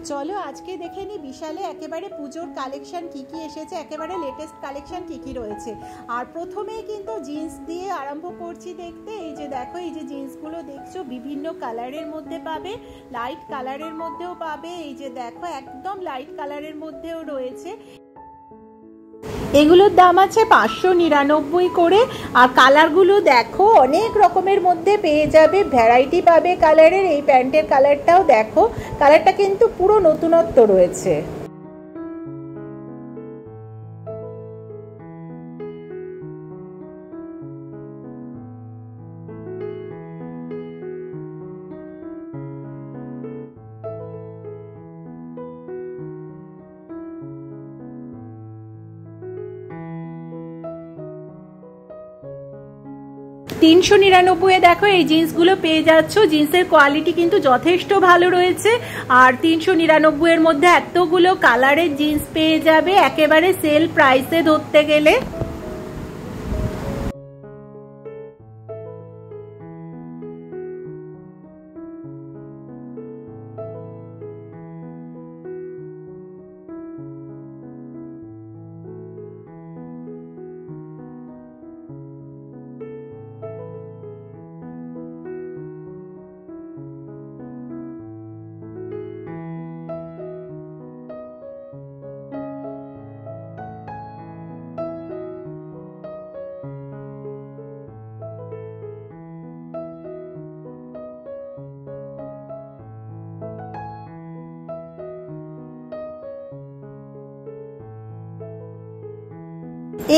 চলো আজকে দেখে নি বিশালে একেবারে পুজোর কালেকশন কি কি এসেছে, একেবারে লেটেস্ট কালেকশন কি কি রয়েছে। আর প্রথমেই কিন্তু জিন্স দিয়ে আরম্ভ করছি দেখতে। এই যে দেখো, এই যে জিন্সগুলো দেখছো বিভিন্ন কালারের মধ্যে পাবে, লাইট কালারের মধ্যেও পাবে। এই যে দেখো একদম লাইট কালারের মধ্যেও রয়েছে। এগুলোর দাম আছে 599 করে। আর কালারগুলো দেখো অনেক রকমের মধ্যে পেয়ে যাবে, ভ্যারাইটি পাবে কালারের। এই প্যান্টের কালারটাও দেখো, কালারটা কিন্তু পুরো নতুনত্ব রয়েছে। তিনশো 399 দেখো এই জিন্সগুলো পেয়ে যাচ্ছ। জিন্সের কোয়ালিটি কিন্তু যথেষ্ট ভালো রয়েছে। আর 399 এর মধ্যে এতগুলো কালারের জিন্স পেয়ে যাবে একেবারে সেল প্রাইসে ধরতে গেলে।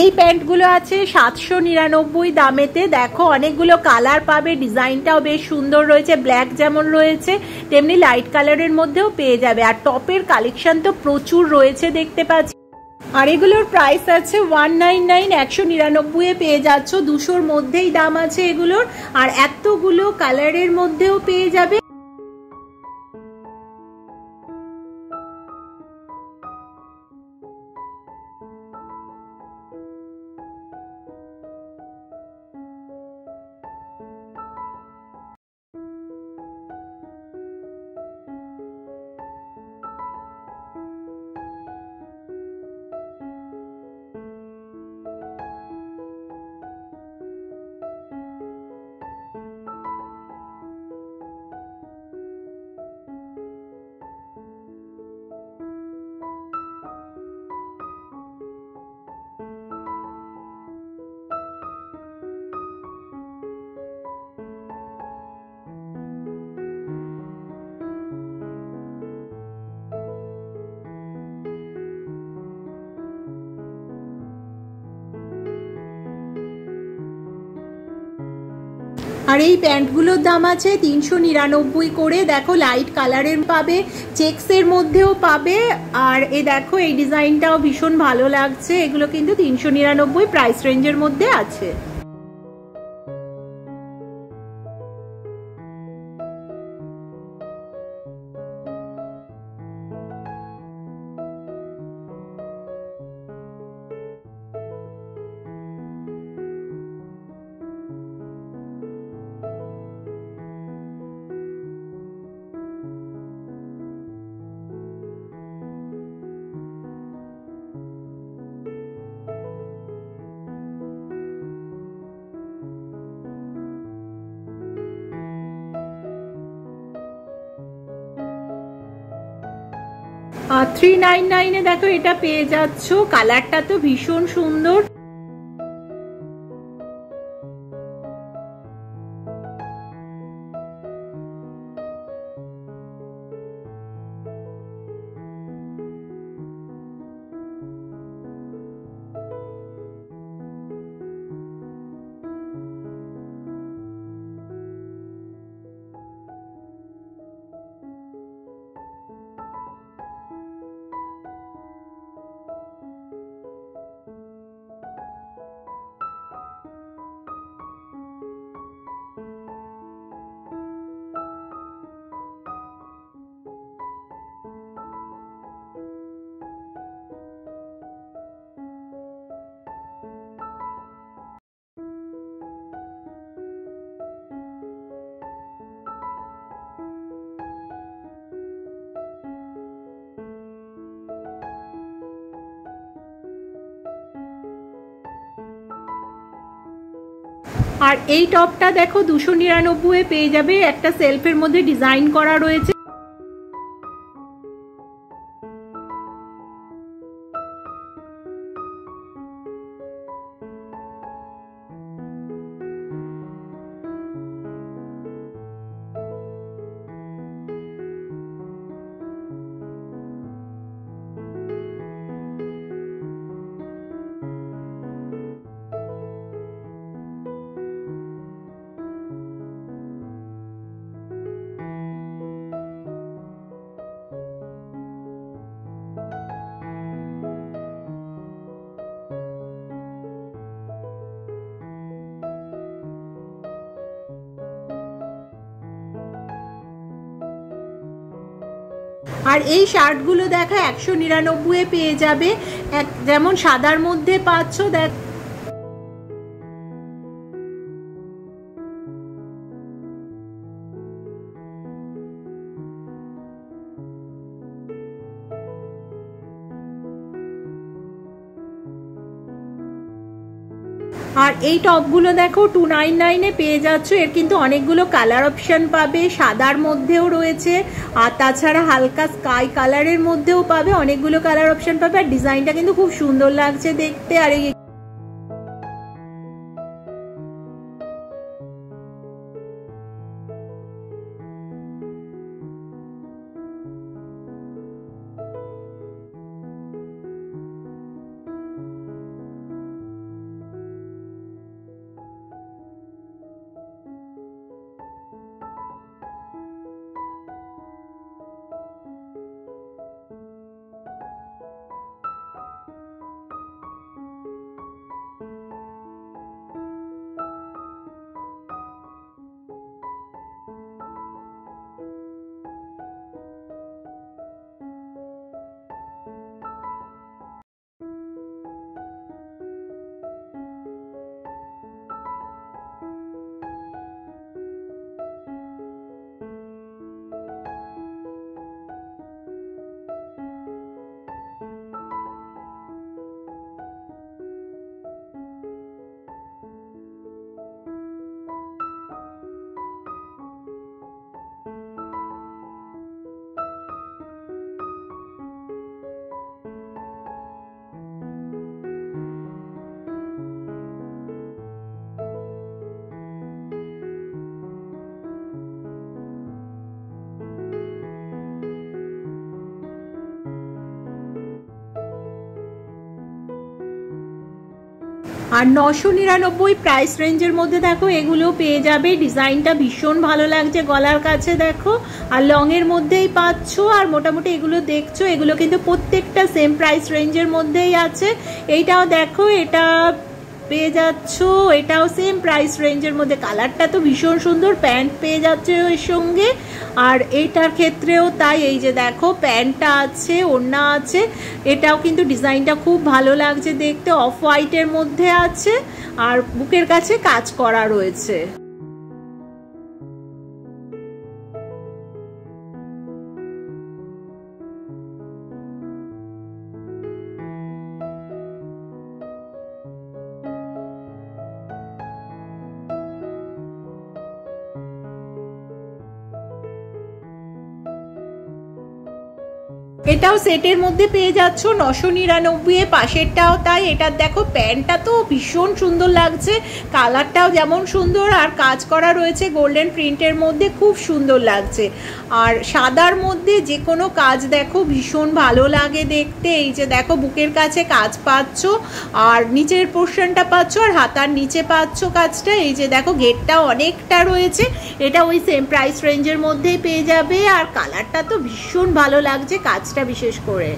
এই প্যান্টগুলো আছে 799 দামেতে। দেখো অনেকগুলো কালার পাবে, ডিজাইনটাও বেশ সুন্দর রয়েছে, ব্ল্যাক যেমন রয়েছে তেমনি লাইট কালারের মধ্যেও পেয়ে যাবে। আর টপের কালেকশন তো প্রচুর রয়েছে দেখতে পাচ্ছি। আর এগুলোর প্রাইস আছে 199, 199 পেয়ে যাচ্ছ। 200-র মধ্যেই দাম আছে এগুলোর। আর এতগুলো কালারের মধ্যেও পেয়ে যাবে। আর এই প্যান্টগুলোর দাম আছে 399 করে। দেখো লাইট কালারের পাবে, চেক্সের মধ্যেও পাবে। আর এই দেখো এই ডিজাইনটাও ভীষণ ভালো লাগছে। এগুলো কিন্তু 399 প্রাইস রেঞ্জের মধ্যে আছে। আর 399 দেখো এটা পেয়ে যাচ্ছ। কালারটা তো ভীষণ সুন্দর। আর এই টপটা দেখো 299 পেয়ে যাবে, একটা সেলফের মধ্যে ডিজাইন করা রয়েছে। আর এই শার্টগুলো দেখো 199 পেয়ে যাবে, যেমন সাদার মধ্যে পাচ্ছ দেখ। আর এই টপগুলো দেখো 299 পেয়ে যাচ্ছ। এর কিন্তু অনেকগুলো কালার অপশন পাবে, সাদার মধ্যেও রয়েছে, আর তাছাড়া হালকা স্কাই কালারের মধ্যেও পাবে, অনেকগুলো কালার অপশন পাবে। আর ডিজাইনটা কিন্তু খুব সুন্দর লাগছে দেখতে। আর এই আর 999 প্রাইস রেঞ্জের মধ্যে দেখো এগুলো পেয়ে যাবে। ডিজাইনটা ভীষণ ভালো লাগছে গলার কাছে দেখো, আর লং এর মধ্যেই পাচ্ছ। আর মোটামুটি এগুলো দেখছো, এগুলো কিন্তু প্রত্যেকটা সেম প্রাইস রেঞ্জের মধ্যেই আছে। এইটাও দেখো, এটা পেয়ে যাচ্ছ, এটাও সেম প্রাইস রেঞ্জের মধ্যে। কালারটা তো ভীষণ সুন্দর, প্যান্ট পেয়ে যাচ্ছে এর সঙ্গে। আর এইটার ক্ষেত্রেও তাই, এই যে দেখো প্যান্টটা আছে, ওড়না আছে। এটাও কিন্তু ডিজাইনটা খুব ভালো লাগছে দেখতে, অফ হোয়াইটের মধ্যে আছে, আর বুকের কাছে কাজ করা রয়েছে। এটাও সেটের মধ্যে পেয়ে যাচ্ছ 999। পাশেরটাও তাই। এটার দেখো প্যান্টটা তো ভীষণ সুন্দর লাগছে, কালারটাও যেমন সুন্দর, আর কাজ করা রয়েছে গোল্ডেন প্রিন্টের মধ্যে, খুব সুন্দর লাগছে। আর সাদার মধ্যে যে কোনো কাজ দেখো ভীষণ ভালো লাগে দেখতে। এই যে দেখো বুকের কাছে কাজ পাচ্ছ, আর নিচের পোর্শনটা পাচ্ছ, আর হাতার নিচে পাচ্ছ কাজটা। এই যে দেখো ঘেরটা অনেকটা রয়েছে। এটা ওই সেম প্রাইস রেঞ্জের মধ্যেই পেয়ে যাবে। আর কালারটা তো ভীষণ ভালো লাগছে, কাজটা বিশেষ করে।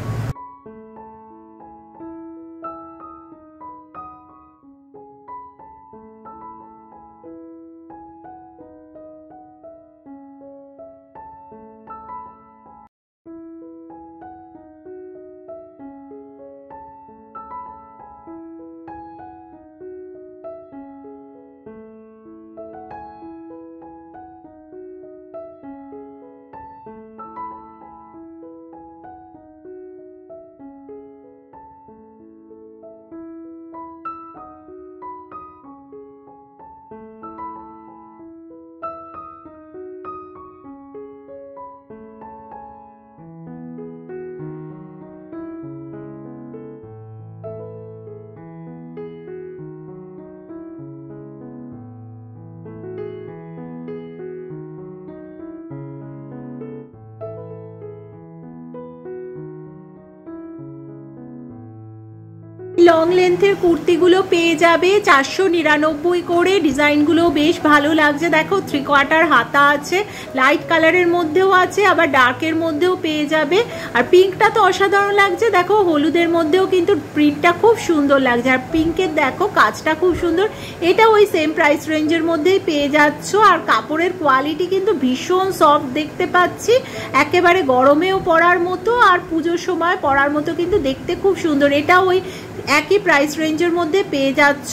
লং লেন্থের কুর্তিগুলো পেয়ে যাবে 499 করে। ডিজাইনগুলো বেশ ভালো লাগছে, দেখো 3/4 হাতা আছে, লাইট কালারের মধ্যেও আছে, আবার ডার্কের মধ্যেও পেয়ে যাবে। আর পিঙ্কটা তো অসাধারণ লাগছে, দেখো হলুদের মধ্যেও কিন্তু প্রিন্টটা খুব সুন্দর লাগছে। আর পিঙ্কের দেখো কাজটা খুব সুন্দর। এটা ওই সেম প্রাইস রেঞ্জের মধ্যেই পেয়ে যাচ্ছ। আর কাপড়ের কোয়ালিটি কিন্তু ভীষণ সফট দেখতে পাচ্ছি, একেবারে গরমেও পরার মতো আর পুজোর সময় পরার মতো কিন্তু দেখতে খুব সুন্দর। এটা ওই একই প্রাইস রেঞ্জের মধ্যে পেয়ে যাচ্ছ।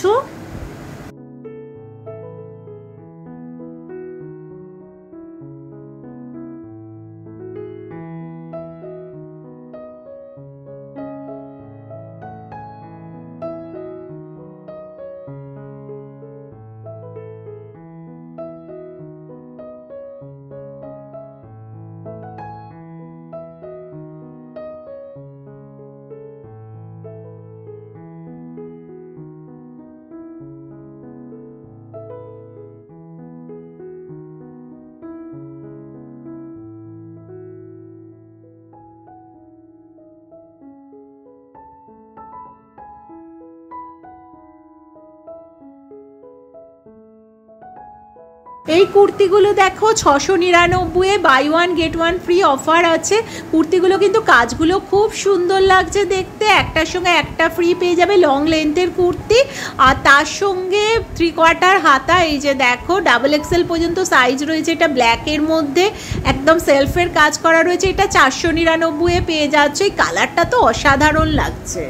এই কুর্তিগুলো দেখো 699 বাই 1 গেট 1 ফ্রি অফার আছে। কুর্তিগুলো কিন্তু কাজগুলো খুব সুন্দর লাগছে দেখতে, একটার সঙ্গে একটা ফ্রি পেয়ে যাবে। লং লেন্থের কুর্তি আর তার সঙ্গে 3/4 হাতা। এই যে দেখো XXL পর্যন্ত সাইজ রয়েছে, এটা ব্ল্যাকের মধ্যে একদম সেলফের কাজ করা রয়েছে। এটা 499 পেয়ে যাচ্ছে। এই কালারটা তো অসাধারণ লাগছে।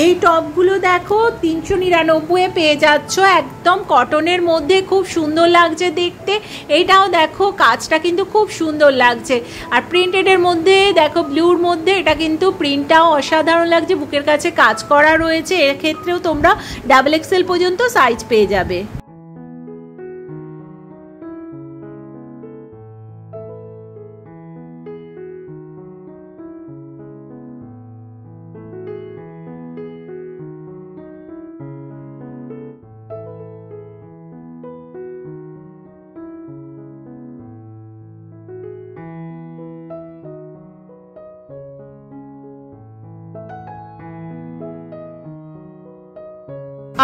এই টপগুলো দেখো 399 পেয়ে যাচ্ছ, একদম কটনের মধ্যে, খুব সুন্দর লাগছে দেখতে। এইটাও দেখো কাজটা কিন্তু খুব সুন্দর লাগছে। আর প্রিন্টেডের মধ্যে দেখো ব্লুর মধ্যে, এটা কিন্তু প্রিন্টটাও অসাধারণ লাগছে, বুকের কাছে কাজ করা রয়েছে। এর ক্ষেত্রেও তোমরা XXL পর্যন্ত সাইজ পেয়ে যাবে।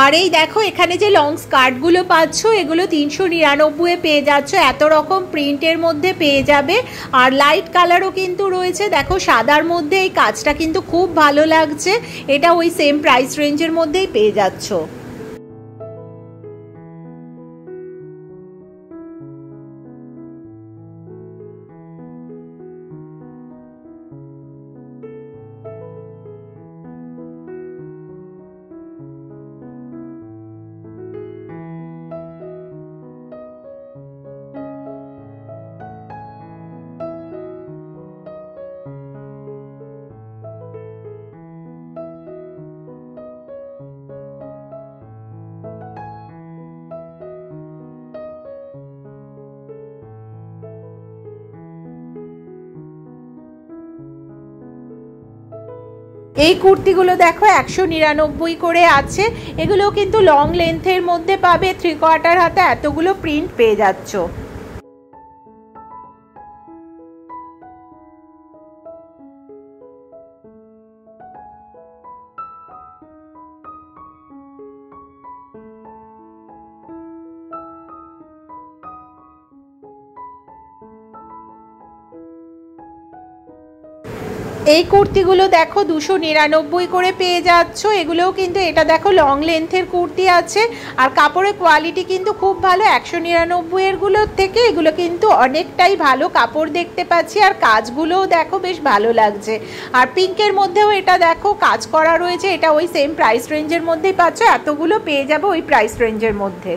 আর এই দেখো এখানে যে লং স্কার্টগুলো পাচ্ছ, এগুলো 399 পেয়ে যাচ্ছ। এত রকম প্রিন্টের মধ্যে পেয়ে যাবে। আর লাইট কালারও কিন্তু রয়েছে, দেখো সাদার মধ্যে। এই কাজটা কিন্তু খুব ভালো লাগছে। এটা ওই সেম প্রাইস রেঞ্জের মধ্যেই পেয়ে যাচ্ছ। এই কুর্তিগুলো দেখো 199 করে আছে। এগুলো কিন্তু লং লেন্থের মধ্যে পাবে, 3/4 হাতে এতগুলো প্রিন্ট পেয়ে যাচ্ছ। এই কুর্তিগুলো দেখো 299 করে পেয়ে যাচ্ছ। এগুলোও কিন্তু, এটা দেখো লং লেন্থের কুর্তি আছে। আর কাপড়ের কোয়ালিটি কিন্তু খুব ভালো। 199 এরগুলোর থেকে এগুলো কিন্তু অনেকটাই ভালো কাপড় দেখতে পাচ্ছি। আর কাজগুলোও দেখো বেশ ভালো লাগছে। আর পিঙ্কের মধ্যেও এটা দেখো কাজ করা রয়েছে। এটা ওই সেম প্রাইস রেঞ্জের মধ্যেই পাচ্ছ। এতগুলো পেয়ে যাবো ওই প্রাইস রেঞ্জের মধ্যে।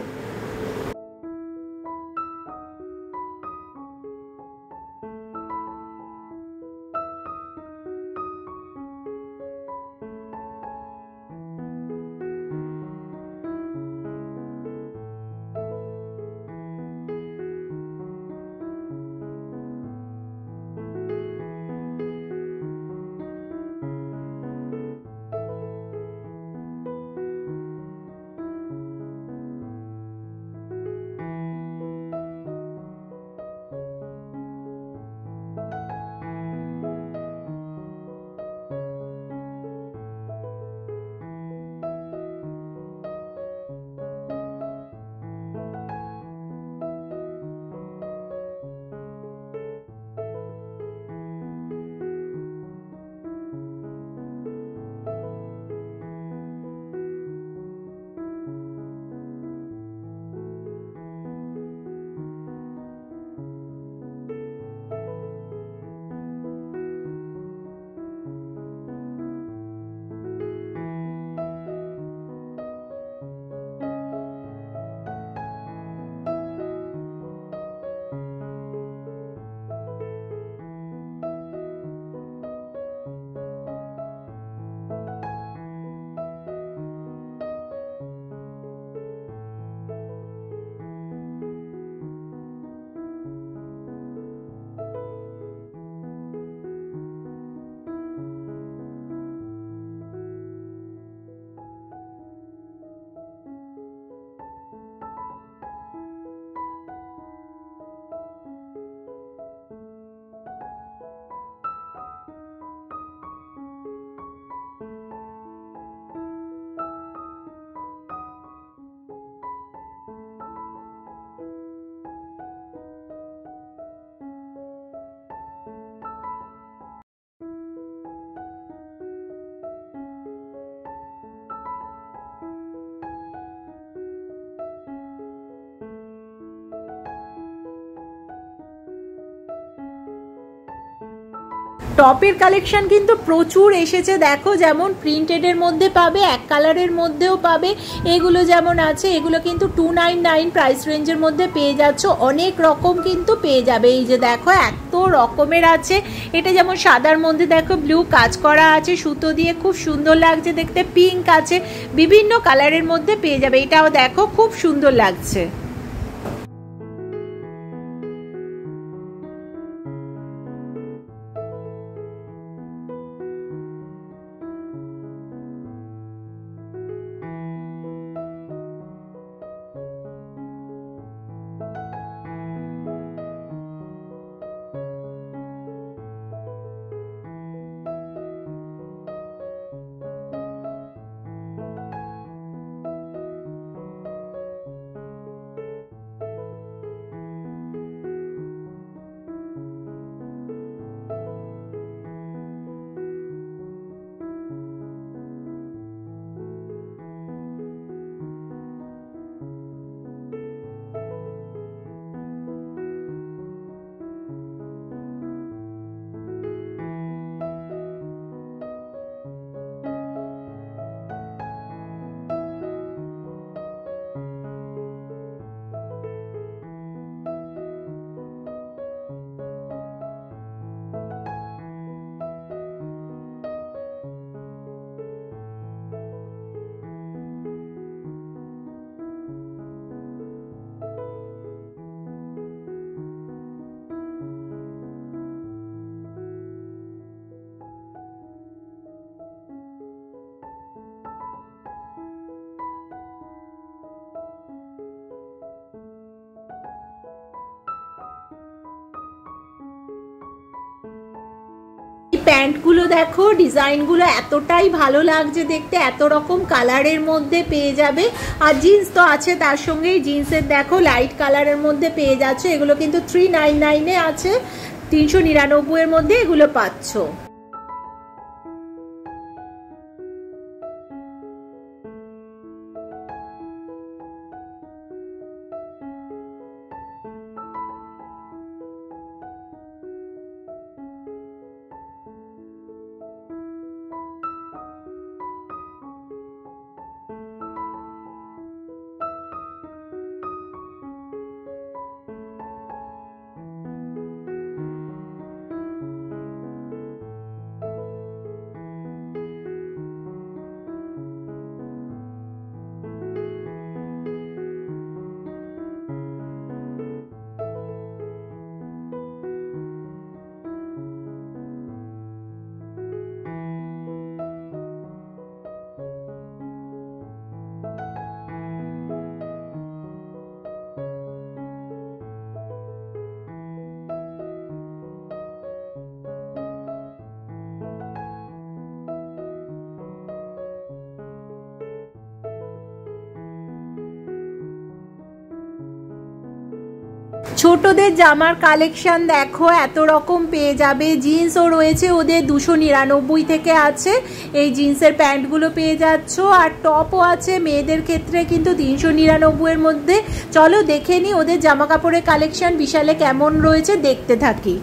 টপের কালেকশন কিন্তু প্রচুর এসেছে দেখো, যেমন প্রিন্টেডের মধ্যে পাবে, এক কালারের মধ্যেও পাবে। এগুলো যেমন আছে, এগুলো কিন্তু 299 প্রাইস রেঞ্জের মধ্যে পেয়ে যাচ্ছ। অনেক রকম কিন্তু পেয়ে যাবে। এই যে দেখো এত রকমের আছে। এটা যেমন সাদার মধ্যে দেখো ব্লু কাজ করা আছে সুতো দিয়ে, খুব সুন্দর লাগছে দেখতে। পিঙ্ক আছে, বিভিন্ন কালারের মধ্যে পেয়ে যাবে। এটাও দেখো খুব সুন্দর লাগছে। প্যান্টগুলো দেখো, ডিজাইনগুলো এতটাই ভালো লাগছে দেখতে, এত রকম কালারের মধ্যে পেয়ে যাবে। আর জিন্স তো আছে তার সঙ্গেই, জিন্সের দেখো লাইট কালারের মধ্যে পেয়ে যাচ্ছে। এগুলো কিন্তু 399 এ আছে, 399 এর মধ্যে এগুলো পাচ্ছ। ছোটদের জামার কালেকশন দেখো এত রকম পেয়ে যাবে। জিন্সও রয়েছে ওদের 299 থেকে আছে, এই জিন্সের প্যান্টগুলো পেয়ে যাচ্ছ। আর টপও আছে মেয়েদের ক্ষেত্রে কিন্তু 399 এর মধ্যে। চলো দেখে নি ওদের জামা কাপড়ের কালেকশন বিশালে কেমন রয়েছে, দেখতে থাকি।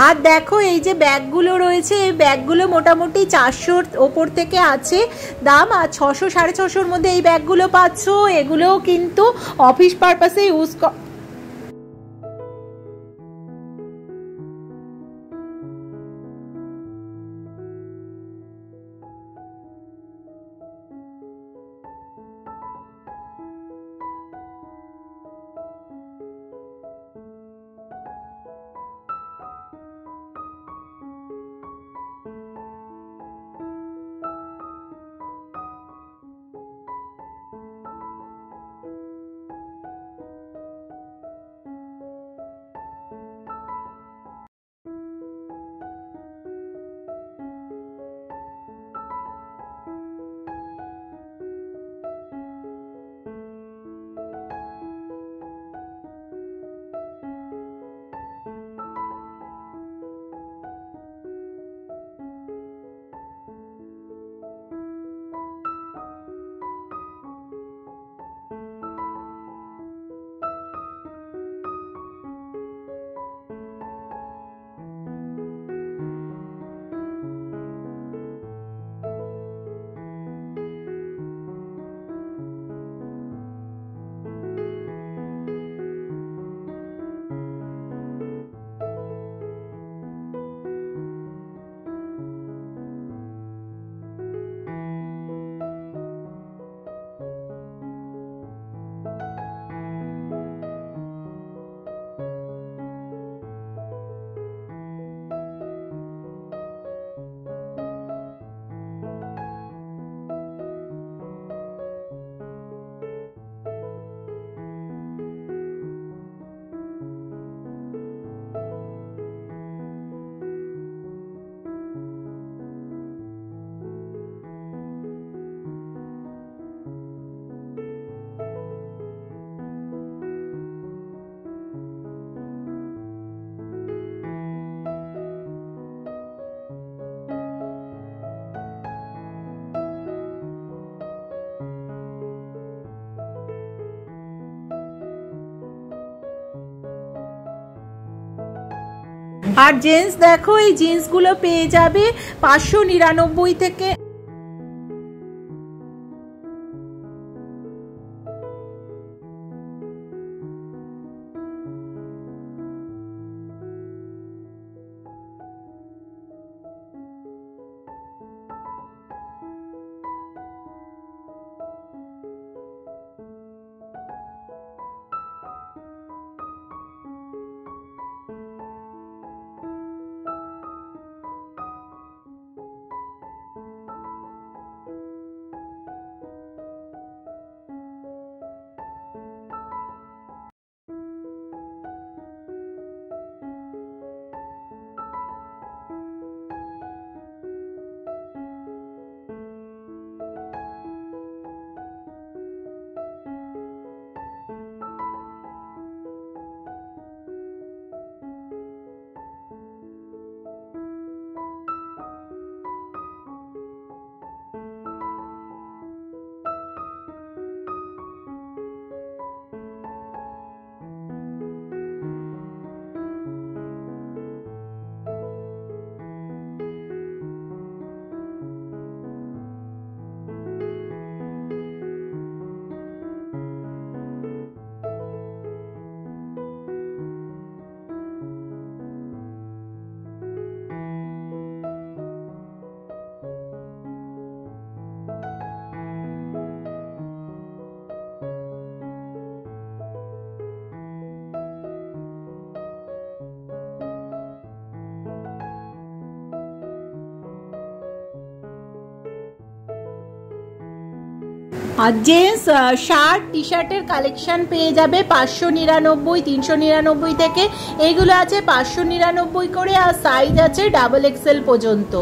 আর দেখো এই যে ব্যাগগুলো রয়েছে, এই ব্যাগগুলো মোটামুটি 400-র ওপর থেকে আছে দাম, আর 600-650-র মধ্যে এই ব্যাগগুলো পাচ্ছ। এগুলোও কিন্তু অফিস পারপাসে ইউজ আর জেন্টস দেখো এই জিন্সগুলো পেয়ে যাবে 599 থেকে। আর জেন্টস শার্ট টি শার্টের কালেকশন পেয়ে যাবে 599, 399 থেকে। এইগুলো আছে 599 করে, আর সাইজ আছে XXL পর্যন্ত।